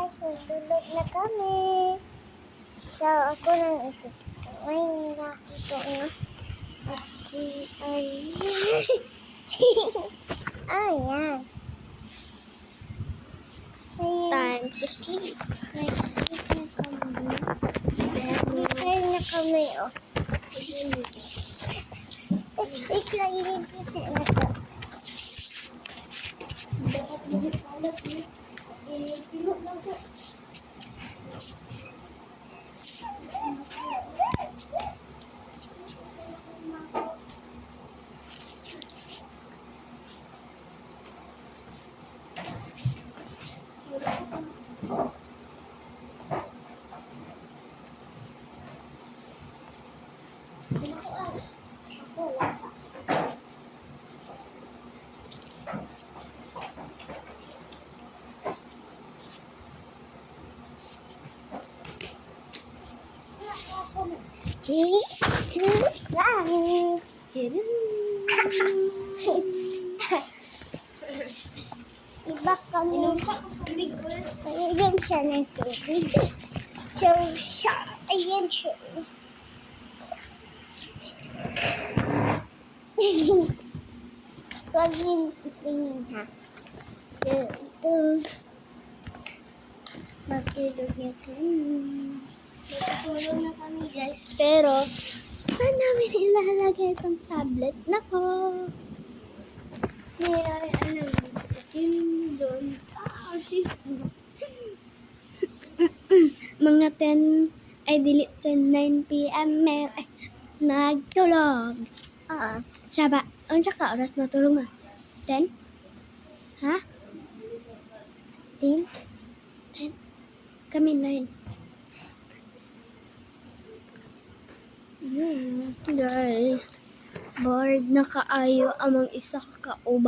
guys, nagdulog na kami. So, ako nang isip ko. Ngayon nga ito na. At ayan. Time to sleep. Nag-sleep na kami. Nag-sleep na kami, oh. Ikainin ko sa ito. Iba kami. Ayan siya ng tubig. So, siya. Ayan siya. Huwag yung tingin ha. So, ito. Magtulog niya kami. Magtulog na kami guys. Pero, saan namin ilalagay itong tablet? Nako. Ano, sa swimming doon. Mga 10, ay delete 9 p.m. Nagtulog. Siya ba? Unsa ka oras matulog na? 10? Ha? 10? 10? Kami 9. Guys, bored na kaayo amang isa ka kauban.